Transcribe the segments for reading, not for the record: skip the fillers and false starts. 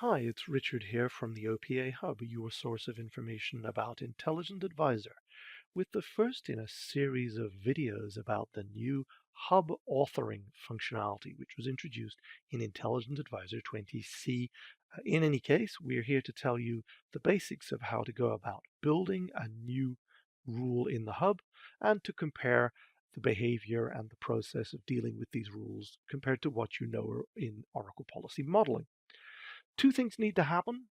Hi, it's Richard here from the OPA Hub, your source of information about Intelligent Advisor, with the first in a series of videos about the new Hub authoring functionality, which was introduced in Intelligent Advisor 20C. In any case, we're here to tell you the basics of how to go about building a new rule in the Hub and to compare the behavior and the process of dealing with these rules compared to what you know in Oracle Policy Modeling. Two things need to happen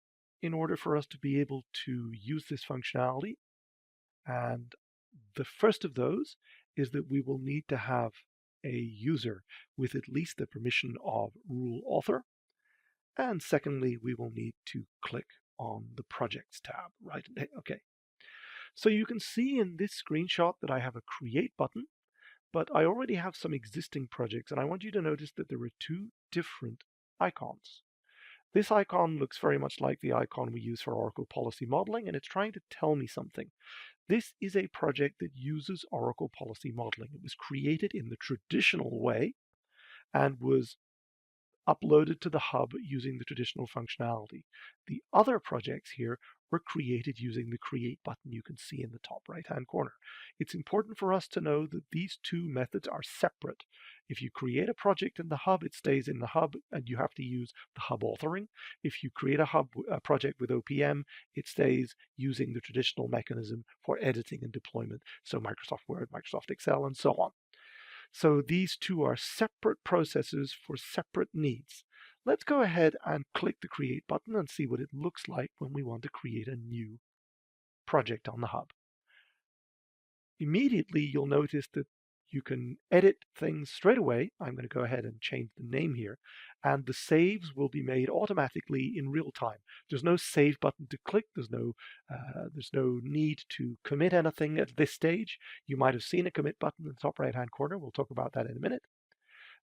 in order for us to be able to use this functionality. And the first of those is that we will need to have a user with at least the permission of rule author. And secondly, we will need to click on the projects tab, right? Okay. So you can see in this screenshot that I have a create button, but I already have some existing projects, and I want you to notice that there are two different icons. This icon looks very much like the icon we use for Oracle Policy Modeling, and it's trying to tell me something. This is a project that uses Oracle Policy Modeling. It was created in the traditional way and was uploaded to the hub using the traditional functionality. The other projects here were created using the create button you can see in the top right hand corner. It's important for us to know that these two methods are separate. If you create a project in the hub, it stays in the hub and you have to use the hub authoring. If you create a project with OPM, it stays using the traditional mechanism for editing and deployment, so Microsoft Word, Microsoft Excel, and so on. So these two are separate processes for separate needs. Let's go ahead and click the Create button and see what it looks like when we want to create a new project on the hub. Immediately, you'll notice that you can edit things straight away. I'm going to go ahead and change the name here, and the saves will be made automatically in real time. There's no save button to click. There's no need to commit anything at this stage. You might have seen a commit button in the top right-hand corner. We'll talk about that in a minute.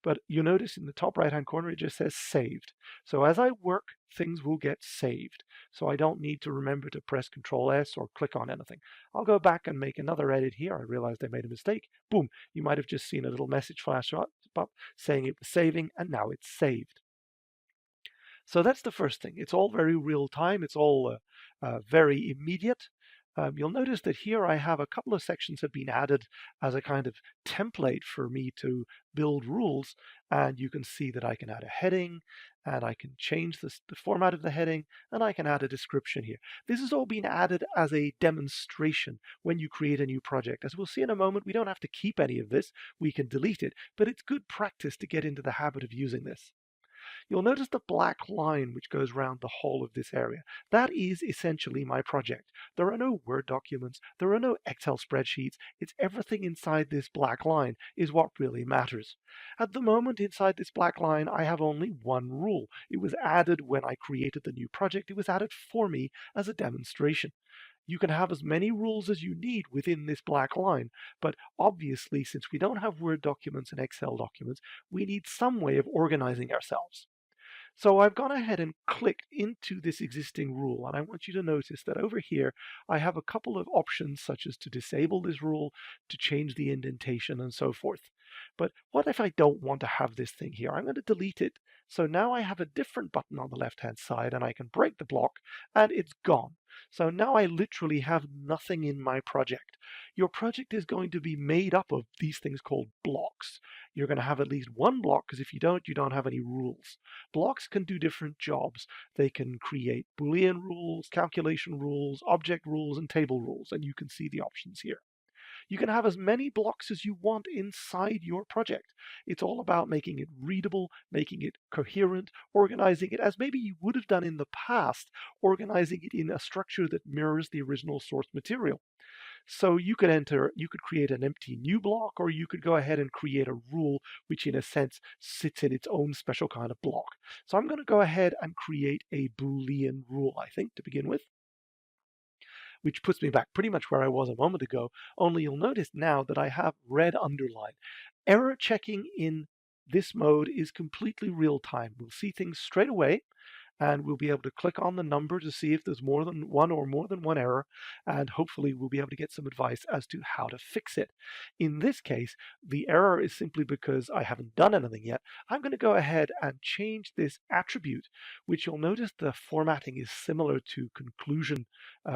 But you notice in the top right-hand corner, it just says saved. So as I work, things will get saved. So I don't need to remember to press Control S or click on anything. I'll go back and make another edit here. I realized I made a mistake. Boom, you might have just seen a little message flash up saying it was saving, and now it's saved. So that's the first thing. It's all very real time. It's all very immediate. You'll notice that here I have a couple of sections have been added as a kind of template for me to build rules, and you can see that I can add a heading, and I can change the format of the heading, and I can add a description here. This has all been added as a demonstration when you create a new project. As we'll see in a moment, we don't have to keep any of this. We can delete it, but it's good practice to get into the habit of using this. You'll notice the black line which goes around the whole of this area. That is essentially my project. There are no Word documents, there are no Excel spreadsheets. It's everything inside this black line is what really matters. At the moment, inside this black line, I have only one rule. It was added when I created the new project. It was added for me as a demonstration. You can have as many rules as you need within this black line, but obviously, since we don't have Word documents and Excel documents, we need some way of organizing ourselves. So I've gone ahead and clicked into this existing rule, and I want you to notice that over here I have a couple of options, such as to disable this rule, to change the indentation, and so forth. But what if I don't want to have this thing here? I'm going to delete it. So now I have a different button on the left-hand side, and I can break the block, and it's gone. So now I literally have nothing in my project. Your project is going to be made up of these things called blocks. You're going to have at least one block, because if you don't have any rules. Blocks can do different jobs. They can create Boolean rules, calculation rules, object rules, and table rules, and you can see the options here. You can have as many blocks as you want inside your project. It's all about making it readable, making it coherent, organizing it as maybe you would have done in the past, organizing it in a structure that mirrors the original source material. So you could create an empty new block, or you could go ahead and create a rule which in a sense sits in its own special kind of block. So I'm going to go ahead and create a Boolean rule, I think, to begin with, which puts me back pretty much where I was a moment ago, only you'll notice now that I have red underline. Error checking in this mode is completely real time. We'll see things straight away, and we'll be able to click on the number to see if there's more than one error, and hopefully we'll be able to get some advice as to how to fix it. In this case, the error is simply because I haven't done anything yet. I'm going to go ahead and change this attribute, which you'll notice the formatting is similar to conclusion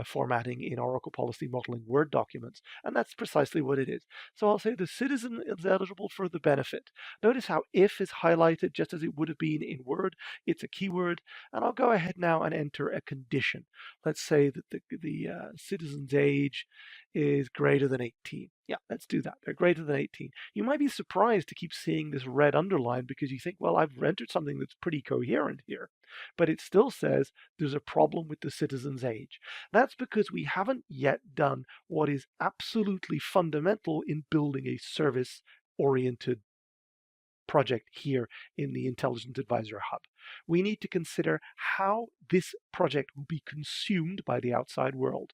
formatting in Oracle Policy Modeling Word documents, and that's precisely what it is. So I'll say the citizen is eligible for the benefit. Notice how if is highlighted just as it would have been in Word. It's a keyword, and I'll go ahead now and enter a condition. Let's say that the citizen's age is greater than 18. Yeah, let's do that. They're greater than 18. You might be surprised to keep seeing this red underline because you think, well, I've entered something that's pretty coherent here, but it still says there's a problem with the citizen's age. That's because we haven't yet done what is absolutely fundamental in building a service-oriented project here in the Intelligent Advisor Hub. We need to consider how this project will be consumed by the outside world.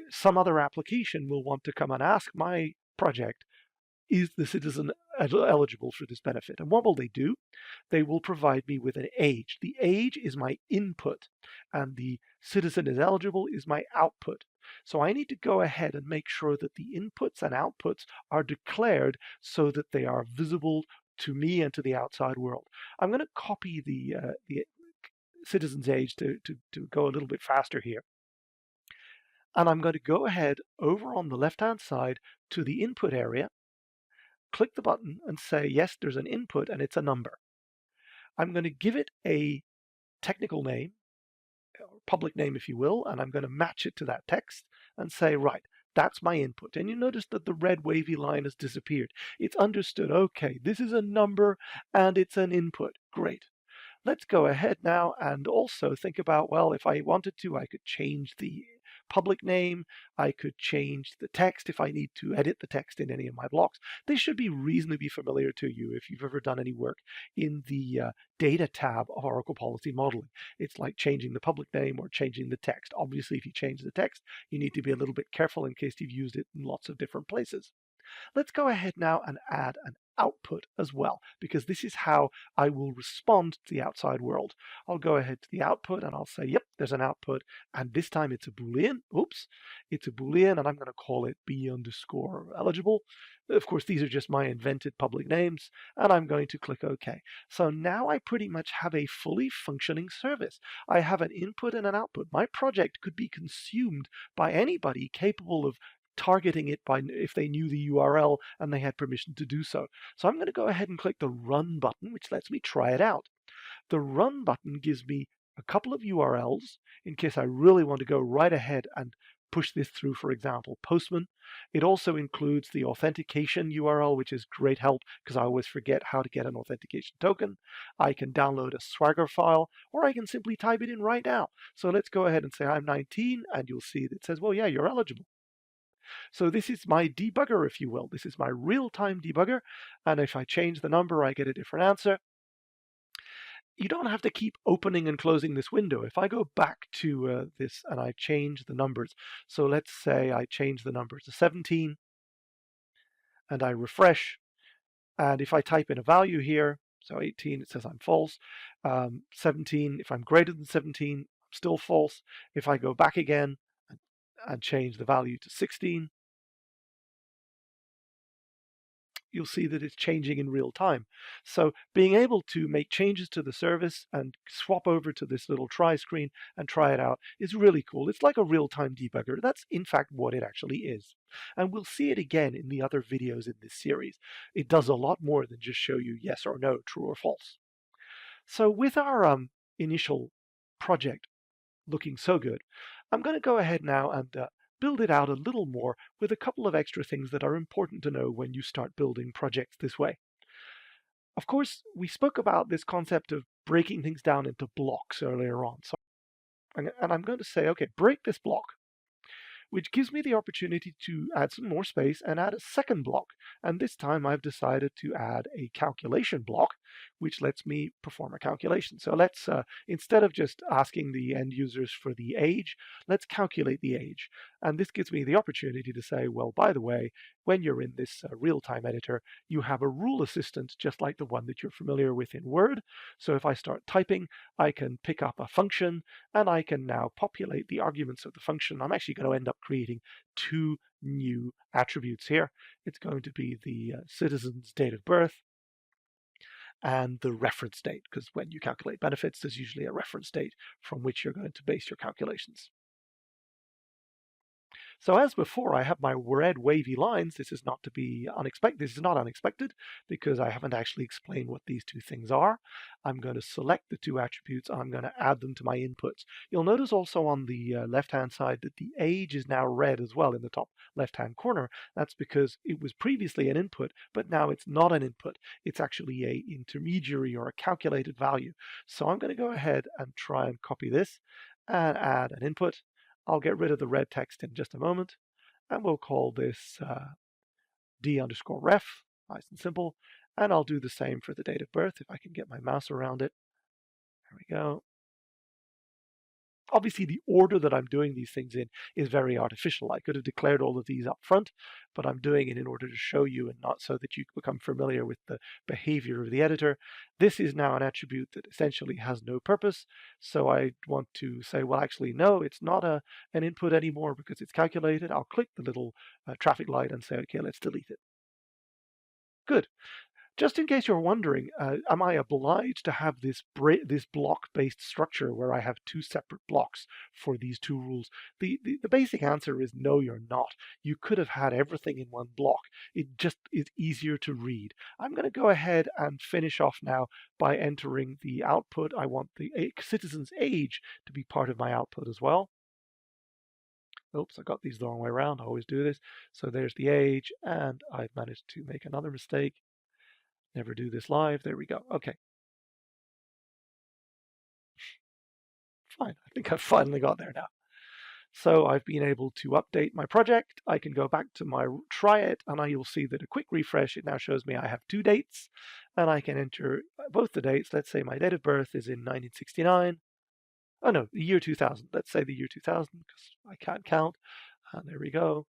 Some other application will want to come and ask my project, is the citizen eligible for this benefit? And what will they do? They will provide me with an age. The age is my input, and the citizen is eligible is my output. So I need to go ahead and make sure that the inputs and outputs are declared so that they are visible to me and to the outside world. I'm going to copy the citizen's age to go a little bit faster here. And I'm going to go ahead over on the left-hand side to the input area, click the button and say, yes, there's an input and it's a number. I'm going to give it a technical name, or public name if you will, and I'm going to match it to that text and say, right, that's my input. And you notice that the red wavy line has disappeared. It's understood, okay, this is a number and it's an input. Great. Let's go ahead now and also think about, well, if I wanted to, I could change the public name. I could change the text if I need to edit the text in any of my blocks. This should be reasonably familiar to you if you've ever done any work in the data tab of Oracle Policy Modeling. It's like changing the public name or changing the text. Obviously, if you change the text, you need to be a little bit careful in case you've used it in lots of different places. Let's go ahead now and add an output as well, because this is how I will respond to the outside world. I'll go ahead to the output and I'll say, yep, there's an output, and this time it's a Boolean. Oops, it's a Boolean, and I'm going to call it B_eligible. Of course, these are just my invented public names, and I'm going to click OK. So now I pretty much have a fully functioning service. I have an input and an output. My project could be consumed by anybody capable of targeting it by if they knew the URL and they had permission to do so. So I'm going to go ahead and click the Run button, which lets me try it out. The Run button gives me a couple of URLs in case I really want to go right ahead and push this through, for example, Postman. It also includes the authentication URL, which is great help because I always forget how to get an authentication token. I can download a Swagger file, or I can simply type it in right now. So let's go ahead and say I'm 19, and you'll see that it says, well, yeah, you're eligible. So this is my debugger, if you will. This is my real-time debugger. And if I change the number, I get a different answer. You don't have to keep opening and closing this window. If I go back to this and I change the numbers, so let's say I change the number to 17 and I refresh. And if I type in a value here, so 18, it says I'm false. 17, if I'm greater than 17, I'm still false. If I go back again and change the value to 16, you'll see that it's changing in real time. So being able to make changes to the service and swap over to this little try screen and try it out is really cool. It's like a real-time debugger. That's in fact what it actually is. And we'll see it again in the other videos in this series. It does a lot more than just show you yes or no, true or false. So with our initial project looking so good, I'm going to go ahead now and build it out a little more with a couple of extra things that are important to know when you start building projects this way. Of course, we spoke about this concept of breaking things down into blocks earlier on. So, and I'm going to say, okay, break this block, which gives me the opportunity to add some more space and add a second block. And this time I've decided to add a calculation block which lets me perform a calculation. So let's, instead of just asking the end users for the age, let's calculate the age. And this gives me the opportunity to say, well, by the way, when you're in this real-time editor, you have a rule assistant just like the one that you're familiar with in Word. So if I start typing, I can pick up a function and I can now populate the arguments of the function. I'm actually going to end up creating two new attributes here. It's going to be the citizen's date of birth and the reference date, because when you calculate benefits, there's usually a reference date from which you're going to base your calculations. So as before, I have my red wavy lines. This is not to be unexpected. This is not unexpected because I haven't actually explained what these two things are. I'm going to select the two attributes and I'm going to add them to my inputs. You'll notice also on the left-hand side that the age is now red as well in the top left-hand corner. That's because it was previously an input, but now it's not an input. It's actually a intermediary or a calculated value. So I'm going to go ahead and try and copy this and add an input. I'll get rid of the red text in just a moment, and we'll call this d_ref, nice and simple, and I'll do the same for the date of birth if I can get my mouse around it. There we go. Obviously, the order that I'm doing these things in is very artificial. I could have declared all of these up front, but I'm doing it in order to show you and not so that you become familiar with the behavior of the editor. This is now an attribute that essentially has no purpose. So I want to say, well, actually, no, it's not an input anymore because it's calculated. I'll click the little traffic light and say, okay, let's delete it. Good. Just in case you're wondering, am I obliged to have this block-based structure where I have two separate blocks for these two rules? The basic answer is no, you're not. You could have had everything in one block. It just is easier to read. I'm going to go ahead and finish off now by entering the output. I want the citizen's age to be part of my output as well. Oops, I got these the wrong way around. I always do this. So there's the age, and I've managed to make another mistake. Never do this live. There we go. Okay. Fine. I think I've finally got there now. So I've been able to update my project. I can go back to my try it, and you'll see that a quick refresh, it now shows me I have two dates, and I can enter both the dates. Let's say my date of birth is in 1969. Oh no, the year 2000. Let's say the year 2000 because I can't count. And there we go.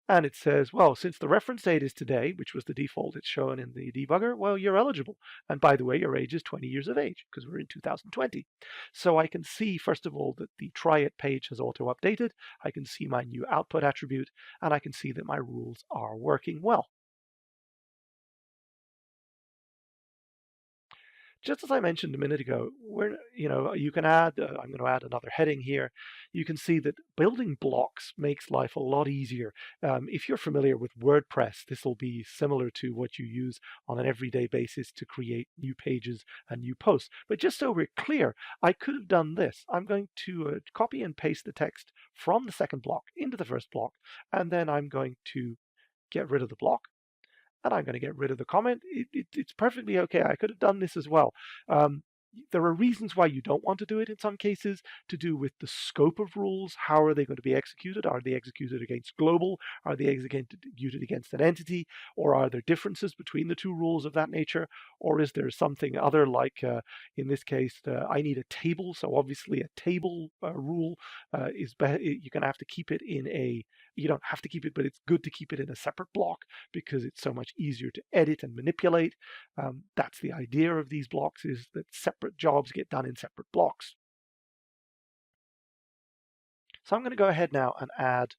And it says, well, since the reference date is today, which was the default it's shown in the debugger, well, you're eligible. And by the way, your age is 20 years of age because we're in 2020. So I can see, first of all, that the try it page has auto-updated. I can see my new output attribute, and I can see that my rules are working well. Just as I mentioned a minute ago, you can add, I'm going to add another heading here. You can see that building blocks makes life a lot easier. If you're familiar with WordPress, this will be similar to what you use on an everyday basis to create new pages and new posts. But just so we're clear, I could have done this. I'm going to copy and paste the text from the second block into the first block, and then I'm going to get rid of the block. And I'm going to get rid of the comment. It's perfectly okay. I could have done this as well. There are reasons why you don't want to do it in some cases, to do with the scope of rules. How are they going to be executed? Are they executed against global? Are they executed against an entity? Or are there differences between the two rules of that nature? Or is there something other like, in this case, I need a table. So obviously a table rule is better. You're going to have to keep it in you don't have to keep it, but it's good to keep it in a separate block because it's so much easier to edit and manipulate. That's the idea of these blocks, is that separate jobs get done in separate blocks. So I'm going to go ahead now and add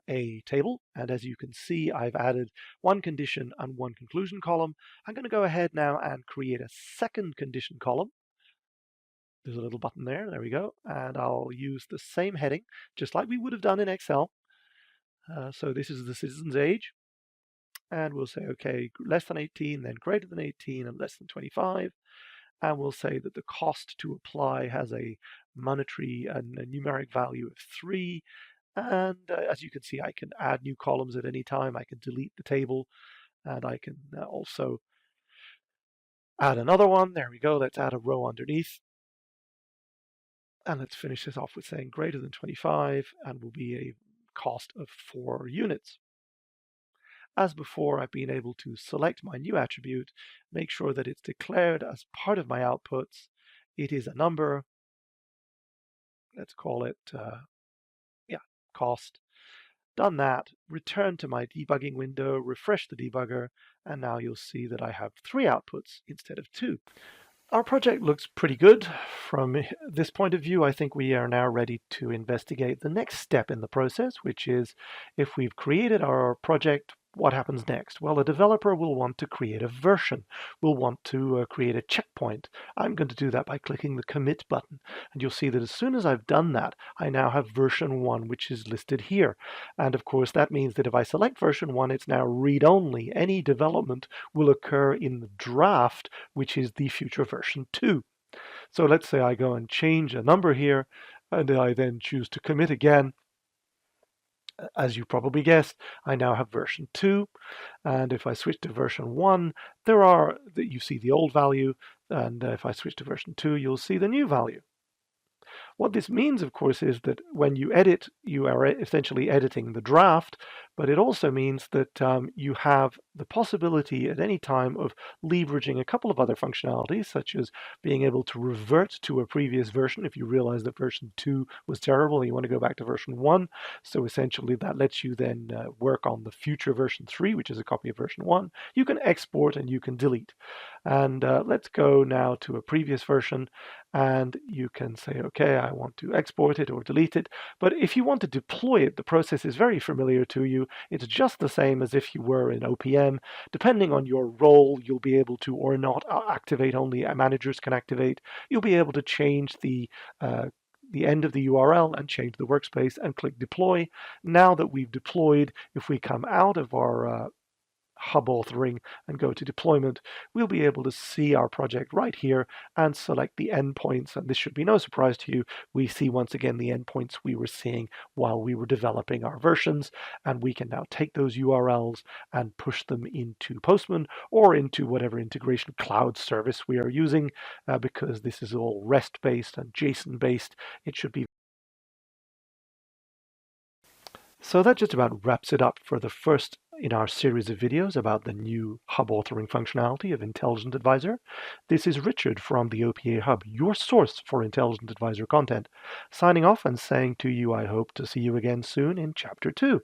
a table. And as you can see, I've added one condition and one conclusion column. I'm going to go ahead now and create a second condition column. There's a little button there. There we go. And I'll use the same heading, just like we would have done in Excel. So this is the citizen's age. And we'll say, okay, less than 18, then greater than 18, and less than 25. And we'll say that the cost to apply has a monetary and a numeric value of 3. And as you can see, I can add new columns at any time. I can delete the table, and I can also add another one. There we go. Let's add a row underneath. And let's finish this off with saying greater than 25, and will be a cost of 4 units. As before, I've been able to select my new attribute, make sure that it's declared as part of my outputs. It is a number. Let's call it, yeah, cost. Done that, return to my debugging window, refresh the debugger, and now you'll see that I have 3 outputs instead of 2. Our project looks pretty good. From this point of view, I think we are now ready to investigate the next step in the process, which is if we've created our project, what happens next? Well, a developer will want to create a version, will want to create a checkpoint. I'm going to do that by clicking the commit button. And you'll see that as soon as I've done that, I now have version 1, which is listed here. And of course, that means that if I select version 1, it's now read-only. Any development will occur in the draft, which is the future version 2. So let's say I go and change a number here, and I then choose to commit again. As you probably guessed, I now have version 2. And if I switch to version 1, you see the old value. And if I switch to version 2, you'll see the new value. What this means, of course, is that when you edit, you are essentially editing the draft, but it also means that you have the possibility at any time of leveraging a couple of other functionalities, such as being able to revert to a previous version if you realize that version 2 was terrible and you want to go back to version 1. So essentially that lets you then work on the future version 3, which is a copy of version 1. You can export and you can delete. And let's go now to a previous version, and you can say, okay, I want to export it or delete it. But if you want to deploy it, the process is very familiar to you. It's just the same as if you were in OPM. Depending on your role, you'll be able to or not activate. Only managers can activate. You'll be able to change the end of the URL and change the workspace and click deploy. Now that we've deployed, if we come out of our hub authoring and go to deployment, we'll be able to see our project right here and select the endpoints. And this should be no surprise to you. We see once again the endpoints we were seeing while we were developing our versions. And we can now take those URLs and push them into Postman or into whatever integration cloud service we are using, because this is all REST-based and JSON-based. It should be. So that just about wraps it up for the first in our series of videos about the new hub authoring functionality of Intelligent Advisor. This is Richard from the OPA Hub, your source for Intelligent Advisor content, signing off and saying to you, I hope to see you again soon in Chapter 2.